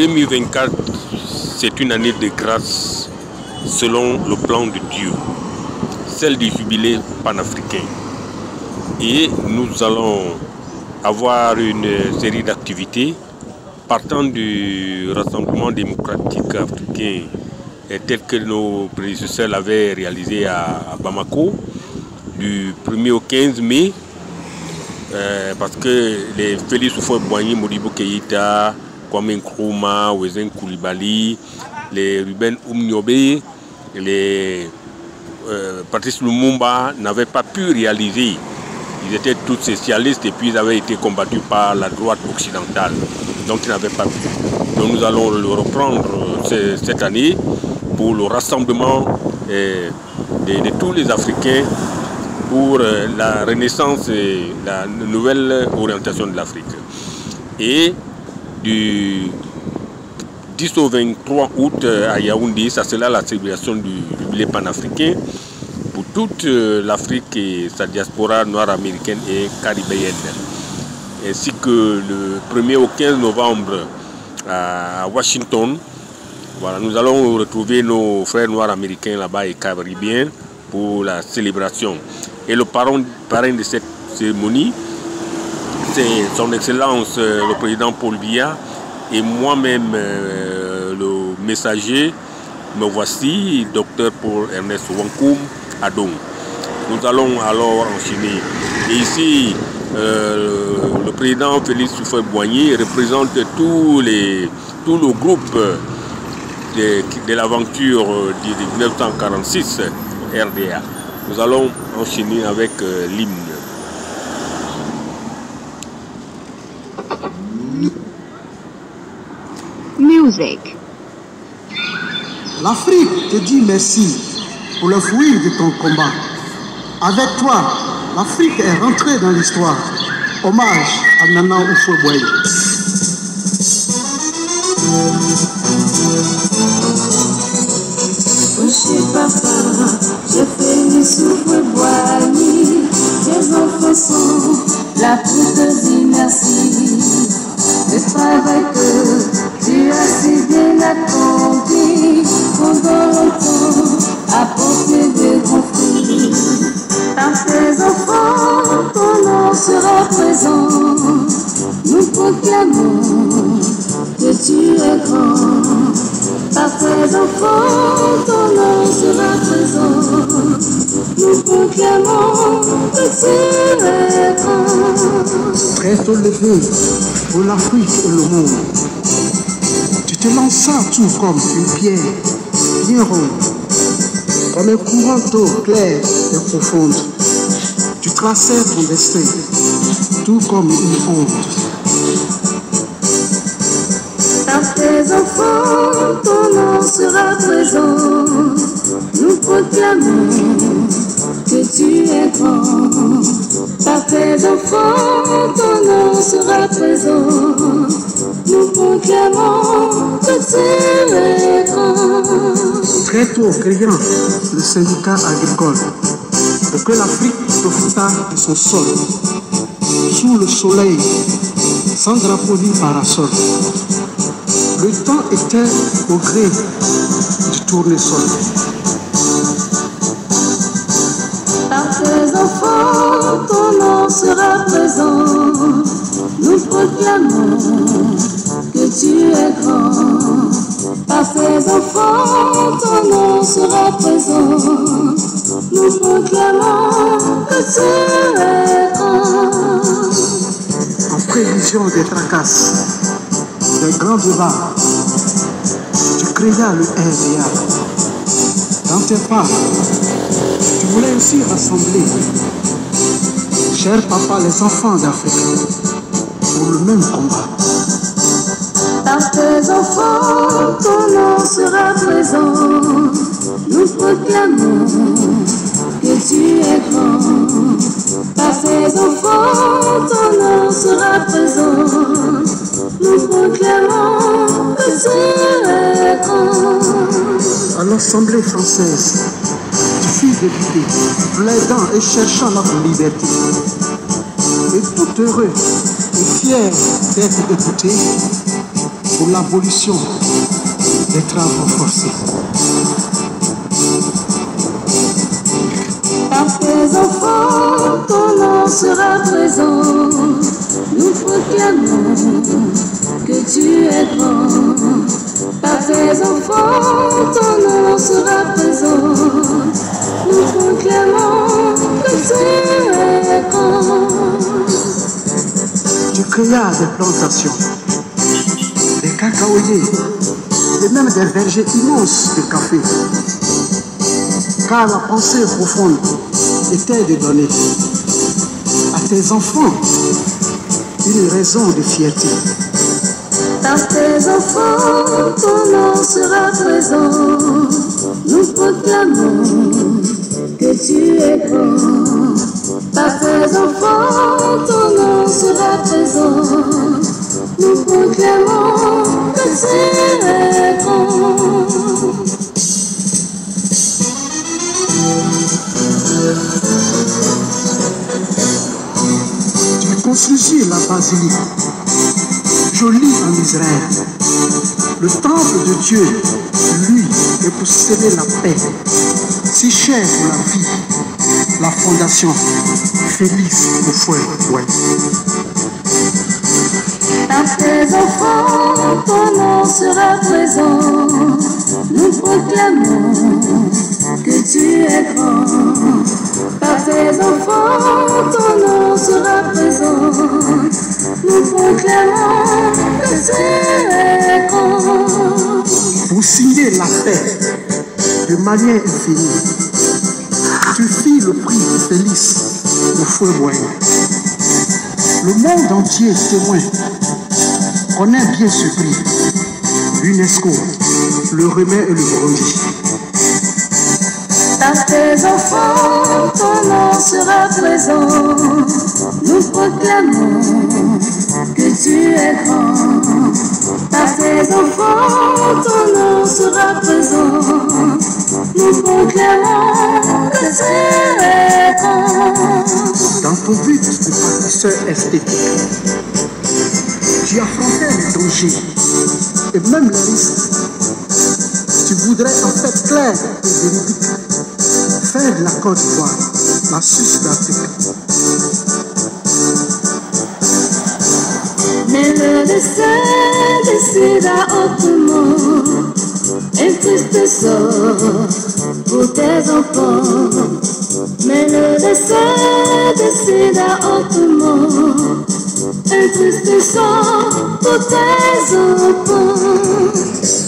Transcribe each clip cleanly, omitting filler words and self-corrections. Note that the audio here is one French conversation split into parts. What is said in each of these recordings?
2024, c'est une année de grâce selon le plan de Dieu, celle du jubilé panafricain. Et nous allons avoir une série d'activités partant du Rassemblement démocratique africain tel que nos prédécesseurs l'avaient réalisé à Bamako du 1er au 15 mai. Parce que les Félix Houphouët-Boigny, Modibo Keïta, Kwame Nkrumah, Wezen Koulibaly, les Ruben Oumniobé, les Patrice Lumumba n'avaient pas pu réaliser. Ils étaient tous socialistes et puis ils avaient été combattus par la droite occidentale. Donc ils n'avaient pas pu. Donc nous allons le reprendre cette année pour le rassemblement de tous les Africains pour la renaissance et la nouvelle orientation de l'Afrique. Et du 10 au 23 août à Yaoundé, ça sera la célébration du jubilé panafricain pour toute l'Afrique et sa diaspora noire américaine et caribéenne. Ainsi que le 1er au 15 novembre à Washington, voilà, nous allons retrouver nos frères noirs américains là-bas et caribéens pour la célébration. Et le parrain de cette cérémonie, c'est son Excellence le président Paul Biya et moi-même le messager, me voici, Dr Paul Ernest Wankoum Adong. Nous allons alors enchaîner. Et ici, le président Félix Houphouët-Boigny représente tout le groupe de l'aventure de 1946 RDA. Nous allons enchaîner avec l'hymne. Music. L'Afrique te dit merci pour le fruit de ton combat. Avec toi, l'Afrique est rentrée dans l'histoire. Hommage à Nana Houphouët-Boigny. Papa, je Félix Houphouët-Boigny, tes enfants sont la plus te dit merci. Le travail que tu as si bien accompli pendant longtemps a porté de grands fruits. Par tes enfants, ton nom sera présent. Nous proclamons que tu es grand. Par tes enfants, ton nom sera présent. Nous proclamons que tu es grand. Très tôt levé pour l'Afrique et le monde. Tu te lanças tout comme une pierre bien ronde, comme un courant d'eau claire et profonde. Tu traçais ton destin, tout comme une onde. Par tes enfants, ton nom sera présent. Nous proclamons que tu es grand. Par tes enfants, ton nom sera présent. Nous proclamons que tu es grand. Très tôt, créant le syndicat agricole, pour que l'Afrique profita de son sol, sous le soleil, sans drapeau ni parasol. Le temps était au gré du tournesol. Par tes enfants, ton nom sera présent. Nous proclamons que tu es grand. Par tes enfants, ton nom sera présent. Nous proclamons que tu es grand. En prévision des tracasses, des grands débats, tu créas le RDA. Dans tes pas, tu voulais aussi rassembler, cher papa, les enfants d'Afrique pour le même combat. Par tes enfants, ton nom sera présent. Nous proclamons que tu es grand. Par tes enfants, ton nom sera présent. Nous proclamons que tu es grand. À l'Assemblée française, tu fus député, plaidant et cherchant notre liberté. Et tout heureux et fier d'être écouté, pour l'abolition des travaux forcés. Par tes enfants, ton nom sera présent. Nous proclamons que tu es grand. Par tes enfants, ton nom sera présent. Nous proclamons que tu es grand. Tu créas des plantations, des cacaoyers et même des vergers immenses de café. Car la pensée profonde était de donner à tes enfants une raison de fierté. Par tes enfants, ton nom sera présent. Nous proclamons que tu es grand. Par tes enfants, ton nom sera présent. Nous proclamons que tu es grand. Tu construisis la basilique, jolie en Israël. Le temple de Dieu, lui, est pour sceller la paix, si cher pour la vie. La fondation Félix Houphouët-Boigny. Par tes enfants, ton nom sera présent. Nous proclamons que tu es grand. Par tes enfants, ton nom sera présent. Nous proclamons que tu es grand. Pour signer la paix de manière infinie, tu fis le prix Félix Houphouët-Boigny. Le monde entier témoin connaît bien ce prix. L'UNESCO le remet et le brandit. Par tes enfants, ton nom sera présent. Nous proclamons que tu es grand. Par tes enfants, ton nom sera présent. Nous proclamons que tu es grand. Dans ton but de bâtisseur esthétique, tu affrontais les dangers et même les risques. Tu voudrais en fait clair et véridique faire de la Côte d'Ivoire la Suisse d'Afrique. Mais le destin décida autrement. Un triste sort pour tes enfants. Mais le destin décida autrement. Un triste sort pour tes enfants.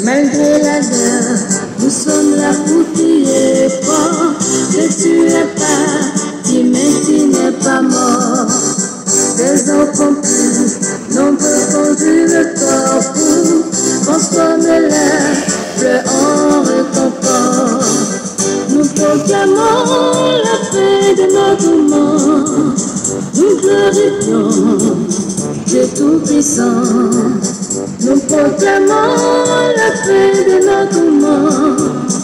Malgré la guerre, nous sommes là pour crier fort. Que tu es parti, mais tu n'es pas mort. Tes enfants plus nombreux conduisent le corps pour transformer l'air bleu en réconfort. Nous proclamons la paix de notre monde. Nous glorifions Dieu Tout-Puissant. Nous proclamons la paix de notre monde.